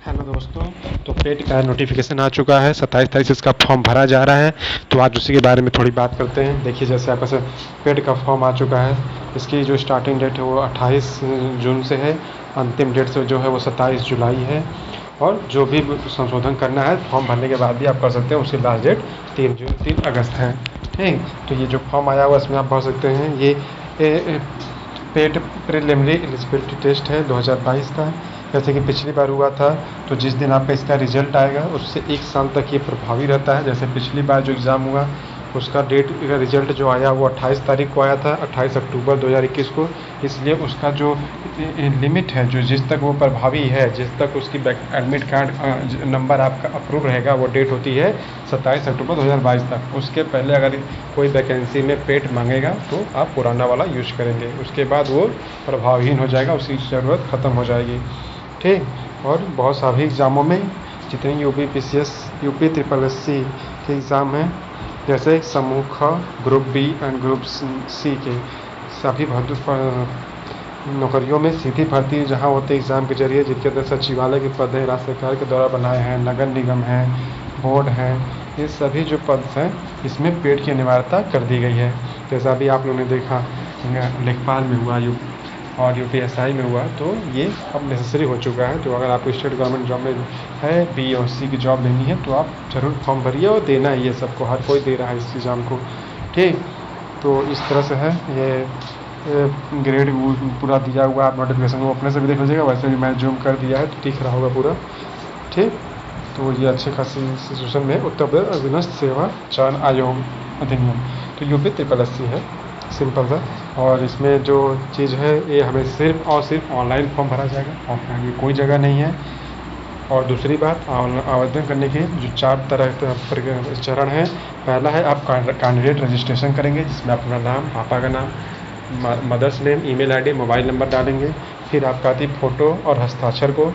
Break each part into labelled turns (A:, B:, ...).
A: Hello दोस्तों। तो पेट का नोटिफिकेशन आ चुका है, 27 तारीख से इसका फॉर्म भरा जा रहा है। तो आज उसी के बारे में थोड़ी बात करते हैं। देखिए, जैसे आपका पेट का फॉर्म आ चुका है, इसकी जो स्टार्टिंग डेट है वो 28 जून से है। अंतिम डेट से जो है वो 27 जुलाई है। और जो भी संशोधन करना है फॉर्म भरने के बाद भी आप कर सकते हैं। उसकी लास्ट डेट 3 अगस्त है। ठीक, तो ये जो फॉर्म आया हुआ इसमें आप भर सकते हैं। ये पेट प्रिलिमिनरी एलिजिबिलिटी टेस्ट है 2022 का। जैसे कि पिछली बार हुआ था, तो जिस दिन आपका इसका रिजल्ट आएगा उससे 1 साल तक ये प्रभावी रहता है। जैसे पिछली बार जो एग्ज़ाम हुआ उसका डेट का रिजल्ट जो आया वो 28 तारीख को आया था, 28 अक्टूबर 2021 को। इसलिए उसका जो लिमिट है, जो जिस तक वो प्रभावी है, जिस तक उसकी एडमिट कार्ड नंबर आपका अप्रूव रहेगा, वो डेट होती है 27 अक्टूबर 2022 तक। उसके पहले अगर कोई वैकेंसी में पेट मांगेगा तो आप पुराना वाला यूज करेंगे, उसके बाद वो प्रभावहीन हो जाएगा, उसकी ज़रूरत ख़त्म हो जाएगी। ठीक, और बहुत सारे एग्ज़ामों में जितने UP PCS, UP triple SC के एग्ज़ाम हैं, जैसे समूह ख, group B and group C के सभी नौकरियों में सीधी भर्ती जहां होते एग्ज़ाम के जरिए, जिनके अंदर सचिवालय के पद हैं, राज्य सरकार के द्वारा बनाए हैं, नगर निगम है, बोर्ड है, ये सभी जो पद हैं इसमें पेट की अनिवार्यता कर दी गई है। जैसा अभी आप लोगों ने देखा लेखपाल में हुआ और यूपीएसआई में हुआ, तो ये अब नेसेसरी हो चुका है। तो अगर आपको स्टेट गवर्नमेंट जॉब में है, बी और सी की जॉब लेनी है, तो आप ज़रूर फॉर्म भरिए और देना है। ये सबको, हर कोई दे रहा है इस एग्ज़ाम को। ठीक, तो इस तरह से है ये ग्रेड पूरा दिया हुआ। आप नोटिफिकेशन को अपने से भी देख लीजिएगा, वैसे भी मैं जूम कर दिया है तो दिख रहा होगा पूरा। ठीक, तो ये अच्छी खासी सिचुएशन में उत्तर प्रदेश अधीनस्थ सेवा चयन आयोग अधिनियम, तो यूपी ट्रिपल एससी है, सिंपल सा। और इसमें जो चीज़ है, ये हमें सिर्फ और सिर्फ ऑनलाइन फॉर्म भरा जाएगा, ऑफलाइन की कोई जगह नहीं है। और दूसरी बात, आवेदन करने के जो 4 तरह के चरण हैं। पहला है आप कैंडिडेट रजिस्ट्रेशन करेंगे, जिसमें अपना नाम, पापा का नाम, mother's name, email ID, mobile number डालेंगे। फिर आपका आती फ़ोटो और हस्ताक्षर को,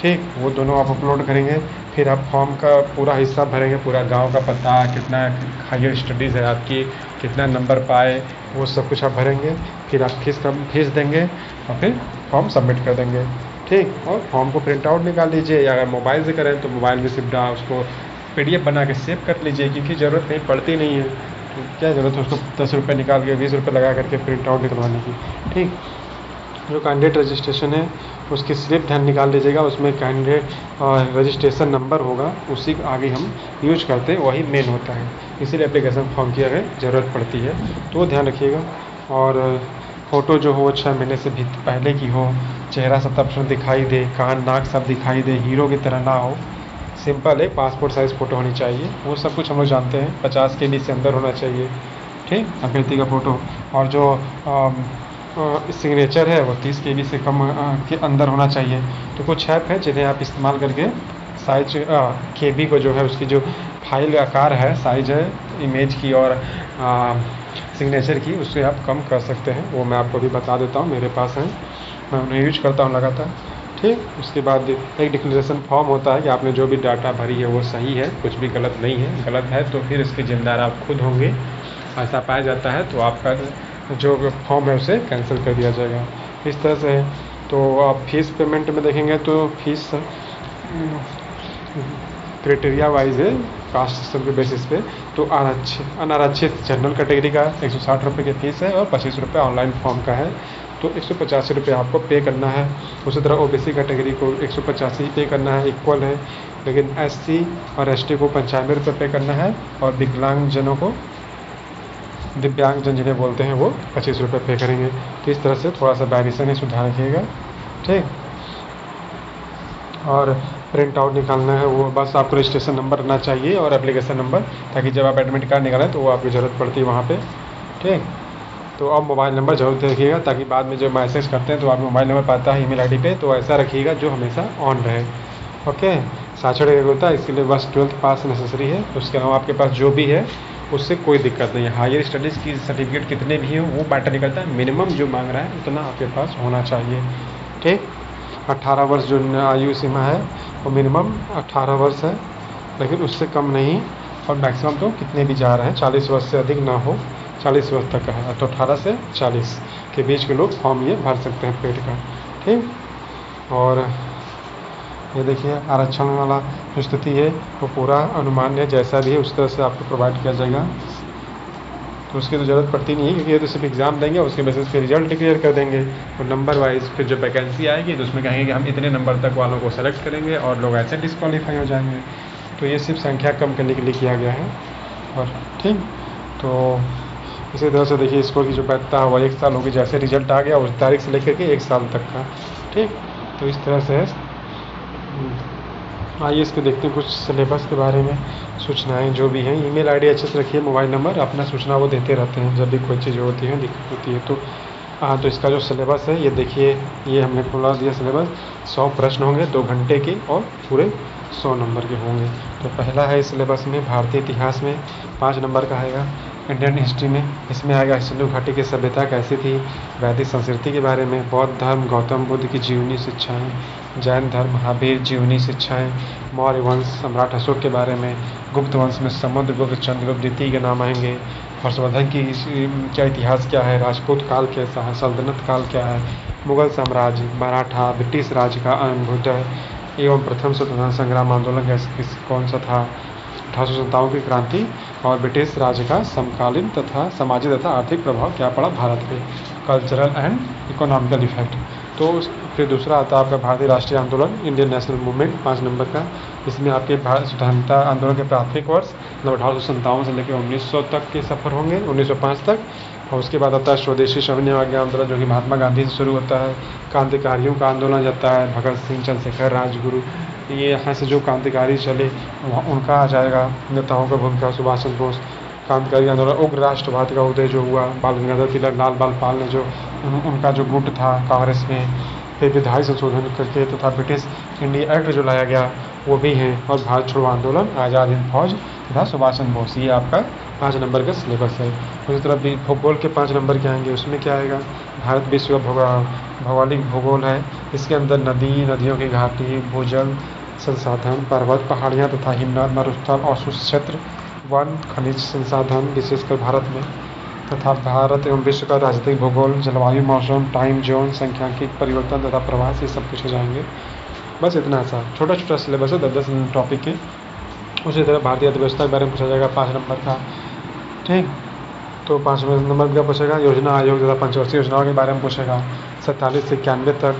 A: ठीक, वो दोनों आप अपलोड करेंगे। फिर आप फॉर्म का पूरा हिस्सा भरेंगे, पूरा गांव का पता, कितना हायर स्टडीज़ है आपकी, कितना नंबर पाए, वो सब कुछ आप भरेंगे। फिर आप फीस देंगे और फिर फॉर्म सबमिट कर देंगे। ठीक, और फॉर्म को प्रिंट आउट निकाल लीजिए, या अगर मोबाइल से करें तो मोबाइल में सिर्फ उसको PDF बना के सेव कर लीजिए, क्योंकि ज़रूरत नहीं पड़ती नहीं है। तो क्या ज़रूरत है उसको 10 रुपये निकाल के 20 रुपये लगा करके प्रिंट आउट निकलवाने की। ठीक, जो कैंडिडेट रजिस्ट्रेशन है उसकी स्लिप ध्यान निकाल लीजिएगा, उसमें कैंडिडेट रजिस्ट्रेशन नंबर होगा, उसी को आगे हम यूज करते हैं, वही मेन होता है। इसीलिए एप्लीकेशन फॉर्म की अगर ज़रूरत पड़ती है तो ध्यान रखिएगा। और फ़ोटो जो हो 6 महीने से भी पहले की हो, चेहरा 70% दिखाई दे, कान नाक सब दिखाई दे, हीरो की तरह ना हो, सिंपल है, पासपोर्ट साइज़ फ़ोटो होनी चाहिए। वो सब कुछ हम लोग जानते हैं, 50 KB से अंदर होना चाहिए। ठीक, अभ्यर्थी का फ़ोटो। और जो सिग्नेचर है वो 30 KB से कम के अंदर होना चाहिए। तो कुछ ऐप है जिन्हें आप इस्तेमाल करके साइज KB को जो है, उसकी जो फाइल आकार है, साइज है इमेज की और सिग्नेचर की, उससे आप कम कर सकते हैं। वो मैं आपको भी बता देता हूँ, मेरे पास है, मैं उन्हें यूज करता हूँ लगातार। ठीक, उसके बाद एक डिक्लेरेशन फॉर्म होता है कि आपने जो भी डाटा भरी है वो सही है, कुछ भी गलत नहीं है। गलत है तो फिर इसके जिम्मेदार आप खुद होंगे। ऐसा पाया जाता है तो आपका जो फॉर्म है उसे कैंसिल कर दिया जाएगा। इस तरह से है। तो आप फीस पेमेंट में देखेंगे तो फीस क्राइटेरिया वाइज है, कास्ट सिस्टम के बेसिस पे। तो अनारक्षित जनरल कैटेगरी का 160 रुपये की फ़ीस है और 25 रुपये ऑनलाइन फॉर्म का है, तो 185 रुपये आपको पे करना है। उसी तरह OBC कैटेगरी को 185 पे करना है, इक्वल है। लेकिन SC और ST को 95 रुपये पे करना है, और विकलांगजनों को, दिव्यांगजन जिन्हें बोलते हैं, वो 25 रुपये पे करेंगे। तो इस तरह से थोड़ा सा वेरिएशन है, सुधार रखिएगा। ठीक, और प्रिंट आउट निकालना है, वो बस आपको रजिस्ट्रेशन नंबर रहना चाहिए और एप्लीकेशन नंबर, ताकि जब आप एडमिट कार्ड निकालें तो वो आपकी ज़रूरत पड़ती है वहाँ पे। ठीक, तो अब मोबाइल नंबर जरूर रखिएगा, ताकि बाद में जब मैसेज करते हैं तो आप मोबाइल नंबर पाता है ईमेल आईडी पे, तो ऐसा रखिएगा जो हमेशा ऑन रहे। ओके, साक्षर होता है, इसके लिए बस 12th पास नेसेसरी है। उसके अलावा आपके पास जो भी है उससे कोई दिक्कत नहीं है। हायर स्टडीज़ की सर्टिफिकेट कितने भी हों वो मैटर नहीं करता है, मिनिमम जो मांग रहा है उतना आपके पास होना चाहिए। ठीक, 18 वर्ष जो आयु सीमा है वो मिनिमम 18 वर्ष है, लेकिन उससे कम नहीं। और मैक्सिमम तो कितने भी जा रहे हैं, 40 वर्ष से अधिक ना हो, 40 वर्ष तक का है, तो 18 से 40 के बीच के लोग फॉर्म ये भर सकते हैं पेट का। ठीक, और ये देखिए आरक्षण वाला जो स्थिति है वो पूरा अनुमान है, जैसा भी है उस तरह से आपको प्रोवाइड किया जाएगा, तो उसकी तो ज़रूरत पड़ती नहीं है, क्योंकि ये तो सिर्फ एग्ज़ाम देंगे, उसके बेसिस पे रिजल्ट डिक्लेयर कर देंगे और नंबर वाइज फिर जो वैकेंसी आएगी तो उसमें कहेंगे कि हम इतने नंबर तक वालों को सेलेक्ट करेंगे और लोग ऐसे डिस्क्वालीफाई हो जाएंगे। तो ये सिर्फ संख्या कम करने के लिए किया गया है। और ठीक, तो इसी तरह से देखिए स्कोर की जो वैधता है वो 1 साल होगी, जैसे रिजल्ट आ गया उस तारीख से लेकर के 1 साल तक का। ठीक, तो इस तरह से आइए इस पे देखते हैं कुछ सिलेबस के बारे में सूचनाएं जो भी हैं। ईमेल आईडी अच्छे से रखिए, मोबाइल नंबर, अपना सूचना वो देते रहते हैं जब भी कोई चीज़ होती है, दिक्कत होती है। तो तो इसका जो सिलेबस है ये देखिए, ये हमने खुला दिया सिलेबस। 100 प्रश्न होंगे 2 घंटे के और पूरे 100 नंबर के होंगे। तो पहला है इस सिलेबस में भारतीय इतिहास में 5 नंबर का आएगा। इंडियन हिस्ट्री में इसमें आएगा सिंधु घाटी की सभ्यता कैसी थी, वैदिक संस्कृति के बारे में, बौद्ध धर्म, गौतम बुद्ध की जीवनी शिक्षाएं, जैन धर्म, महावीर जीवनी शिक्षाएं, मौर्य वंश, सम्राट अशोक के बारे में, गुप्त वंश में समुद्रगुप्त, चंद्रगुप्त द्वितीय के नाम आएंगे, हर्षवर्धन की क्या इतिहास क्या है, राजपूत काल कैसा है, सल्तनत काल क्या है, मुगल साम्राज्य, मराठा, ब्रिटिश राज का अनुभूतः एवं प्रथम स्वतंत्रता संग्राम आंदोलन कौन सा था, 1857 की क्रांति और ब्रिटिश राज का समकालीन तथा सामाजिक तथा आर्थिक प्रभाव क्या पड़ा भारत पे, कल्चरल एंड इकोनॉमिकल इफेक्ट। तो फिर दूसरा आता है आपका भारतीय राष्ट्रीय आंदोलन, इंडियन नेशनल मूवमेंट, 5 नंबर का। इसमें आपके भारत स्वतंत्रता आंदोलन के प्राथमिक वर्ष मतलब 1857 से लेकर 1900 तक के सफ़र होंगे, 1905 तक। और उसके बाद आता है स्वदेशी श्रवण आंदोलन जो कि महात्मा गांधी से शुरू होता है। क्रांतिकारियों का आंदोलन जाता है, भगत सिंह, चंद्रशेखर, राजगुरु, ये यहाँ से जो क्रांतिकारी चले उनका आ जाएगा, नेताओं का भूमिका, सुभाष चंद्र बोस। क्रांतिकारी आंदोलन, उग्र राष्ट्रवाद का उदय जो हुआ, बाल गंगाधर तिलक, लाल बाल पाल ने जो उनका जो गुट था कांग्रेस में, फिर विधायी संशोधन करके तथा ब्रिटिश इंडिया एक्ट जो लाया गया वो भी हैं, और भारत छोड़ो आंदोलन, आज़ाद हिंद फौज तथा सुभाष चंद्र बोस। ये आपका 5 नंबर का सिलेबस है। उसी तरह भी भूगोल के 5 नंबर के आएंगे, उसमें क्या आएगा, भारत विश्व का भौगोलिक भूगोल है। इसके अंदर नदी, नदियों की घाटी, भूजल संसाधन, पर्वत, पहाड़ियाँ तथा हिमनद, मरुस्थल और शुष्क क्षेत्र, वन, खनिज संसाधन विशेषकर भारत में, तथा भारत एवं विश्व का राजनीतिक भूगोल, जलवायु, मौसम, टाइम जोन, सांख्यिकी परिवर्तन तथा प्रवास, ये सब कुछ हो जाएंगे। बस इतना सा छोटा छोटा सिलेबस है, 10-10 टॉपिक के। उसी तरह भारतीय अर्थव्यवस्था के बारे में पूछा जाएगा 5 नंबर का। ठीक, तो 5 नंबर का पूछेगा योजना आयोग तथा पंचवर्षीय योजनाओं के बारे में पूछेगा 47 से 91 तक।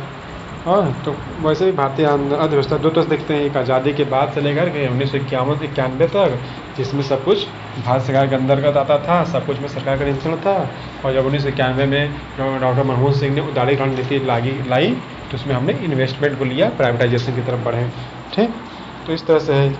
A: और तो वैसे ही भारतीय अर्थव्यवस्था 2 तरह देखते हैं, एक आज़ादी के बाद से लेकर के 1951 से 91 तक, जिसमें सब कुछ भारत सरकार के अंतर्गत आता था, सब कुछ में सरकार का नियंत्रण था। और जब 1991 में डॉक्टर मनमोहन सिंह ने उदारीकरण नीति लाई तो उसमें हमने इन्वेस्टमेंट को लिया, प्राइवेटाइजेशन की तरफ बढ़े। ठीक, तो इस तरह से है।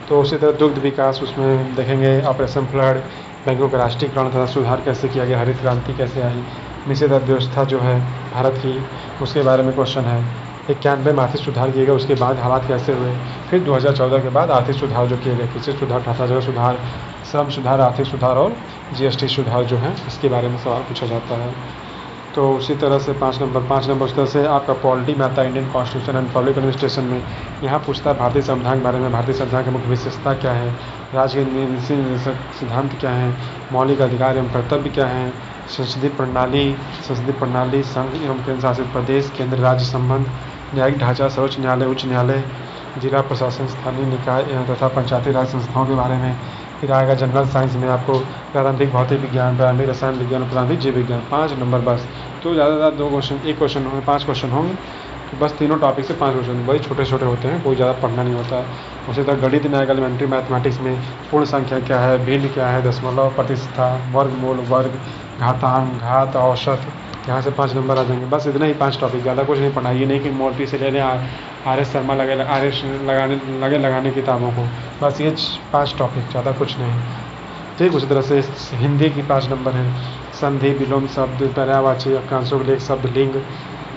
A: तो उसी तरह दुग्ध विकास उसमें देखेंगे, ऑपरेशन फ्लड, बैंकों का राष्ट्रीयकरण तथा सुधार कैसे किया गया, हरित क्रांति कैसे आई, निषेध अर्थव्यवस्था जो है भारत की उसके बारे में क्वेश्चन है। 91 में आर्थिक सुधार किए गए, उसके बाद हालात कैसे हुए, फिर 2014 के बाद आर्थिक सुधार जो किए गए, कृषि सुधार, भ्रष्टाचार सुधार, श्रम सुधार, आर्थिक सुधार और जीएसटी सुधार जो है, इसके बारे में सवाल पूछा जाता है। तो उसी तरह से 5 नंबर उस तरह से आपका पॉलिटी में आता है, Indian constitution and public administration में। यहाँ पूछता है भारतीय संविधान के बारे में, भारतीय संविधान की मुख्य विशेषता क्या है, राज्य के सिद्धांत क्या है, मौलिक अधिकार एवं कर्तव्य क्या है, संसदीय प्रणाली, संघ एवं केंद्र शासित प्रदेश, केंद्र राज्य संबंध, न्यायिक ढांचा, सर्वोच्च न्यायालय, उच्च न्यायालय, जिला प्रशासन, स्थानीय निकाय तथा पंचायती राज संस्थाओं के बारे में। फिर आएगा जनरल साइंस में आपको प्रारंभिक भौतिक विज्ञान, प्रारंभिक रसायन विज्ञान और प्रारंभिक जीव विज्ञान, 5 नंबर बस। तो ज़्यादा 2 क्वेश्चन, 1 क्वेश्चन होंगे, 5 क्वेश्चन होंगे, तो बस तीनों टॉपिक से 5 क्वेश्चन, वही छोटे छोटे होते हैं, कोई ज़्यादा पढ़ना नहीं होता है। उसी तरह गणित में आएगा एलिमेंट्री मैथमेटिक्स में, पूर्ण संख्या क्या है, भिन्न क्या है, दशमलव, प्रतिष्ठा, वर्गमूल, वर्ग, घातांक, घात, औसत, यहाँ से 5 नंबर आ जाएंगे। बस इतना ही 5 टॉपिक, ज़्यादा कुछ नहीं पढ़ना। ये नहीं कि मोल्टी से ले लें आर एस शर्मा लगाने किताबों को, बस ये 5 टॉपिक, ज़्यादा कुछ नहीं। ठीक, उसी तरह से हिंदी की 5 नंबर हैं, संधि, विलोम शब्द, पर्यायवाची वाक्यांशों के लिए शब्द, लिंग,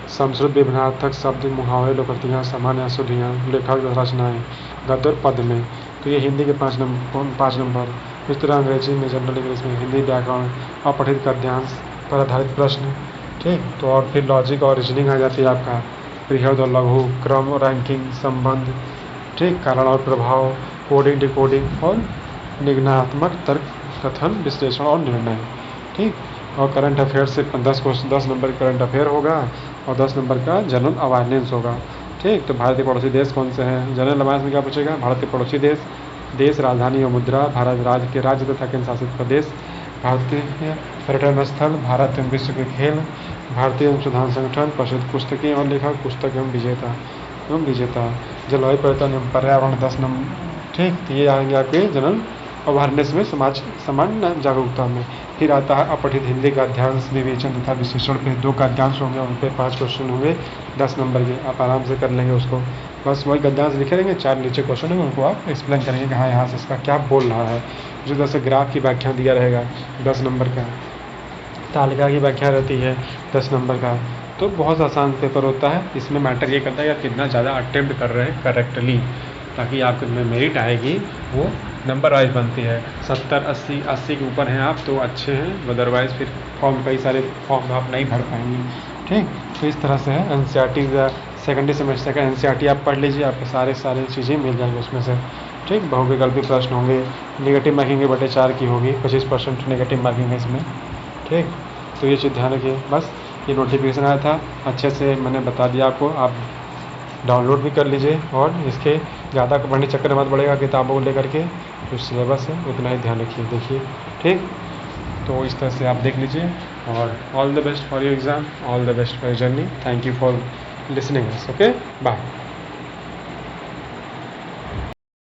A: संस्कृत विभिन्नार्थक शब्द, मुहावरे, लोकोक्तियाँ, सामान्य शुद्धियाँ, लेखक रचनाएँ, गद्य और पद्य में। तो ये हिंदी के 5 नंबर। इस तरह अंग्रेजी में, जनरल इंग्लिश में, हिंदी व्याकरण, अपठित गद्यांश पर आधारित प्रश्न। ठीक, तो और फिर लॉजिक और रीजनिंग आ जाती है आपका, बृहद और लघु, क्रम और रैंकिंग, संबंध, ठीक, कारण और प्रभाव, कोडिंग, डिकोडिंग और निगमनात्मक तर्क, कथन, विश्लेषण और निर्णय। ठीक, और करंट अफेयर से 10 नंबर करंट अफेयर होगा और 10 नंबर का जनरल अवेयरनेस होगा। ठीक, तो भारतीय पड़ोसी देश कौन से हैं? जनरल अलायंस में क्या पूछेगा? भारतीय पड़ोसी देश, देश, राजधानी और मुद्रा, भारत राज्य के राज्य तथा केंद्र शासित प्रदेश, भारतीय पर्यटन स्थल, भारत एवं विश्व के खेल, भारतीय अनुसंधान संगठन, प्रसिद्ध पुस्तकें और लेखक, पुस्तक एवं विजेता, जलवायु परिवर्तन एवं पर्यावरण 10 नंबर। ठीक, तो ये आएंगे आपके जनरल अवेयरनेस में, समाज सामान्य जागरूकता में। फिर आता है अपठित हिंदी गद्यांश, विवेचन तथा विश्लेषण पे 2 गद्यांश होंगे, उन पे 5 क्वेश्चन होंगे 10 नंबर के, आप आराम से कर लेंगे उसको। बस वही गद्यांश लिखे रहेंगे, 4 नीचे क्वेश्चन होंगे, उनको आप एक्सप्लेन करेंगे कि हाँ यहाँ से इसका क्या बोल रहा है। जो जैसे ग्राफ की व्याख्या दिया रहेगा 10 नंबर का, तालिका की व्याख्या रहती है 10 नंबर का। तो बहुत आसान पेपर होता है। इसमें मैटर ये करता है कि आप कितना ज़्यादा अटेम्प्ट कर रहे हैं करेक्टली, ताकि आपके में मेरिट आएगी वो नंबर वाइज बनती है। 70, 80 के ऊपर हैं आप तो अच्छे हैं, अदरवाइज़ फिर कई सारे फॉर्म आप नहीं भर पाएंगे। ठीक, तो इस तरह से है। NCERT सेकेंडरी सेमेस्टर का NCERT आप पढ़ लीजिए, आपको सारे चीज़ें मिल जाएंगे उसमें से। ठीक, बहुविकल्पी प्रश्न होंगे, नेगेटिव मार्किंग 4 की होगी, 25% नेगेटिव मार्किंग है इसमें। ठीक, तो ये चीज़ ध्यान रखिए। बस ये नोटिफिकेशन आया था, अच्छे से मैंने बता दिया आपको, आप डाउनलोड भी कर लीजिए और इसके ज़्यादा पढ़ने चक्कर मत पड़ेगा किताबों को लेकर के, जो सिलेबस है उतना ही ध्यान रखिए, देखिए। ठीक, तो इस तरह से आप देख लीजिए, और all the best for your exam, all the best for your journey. Thank you for listening us. Okay, bye.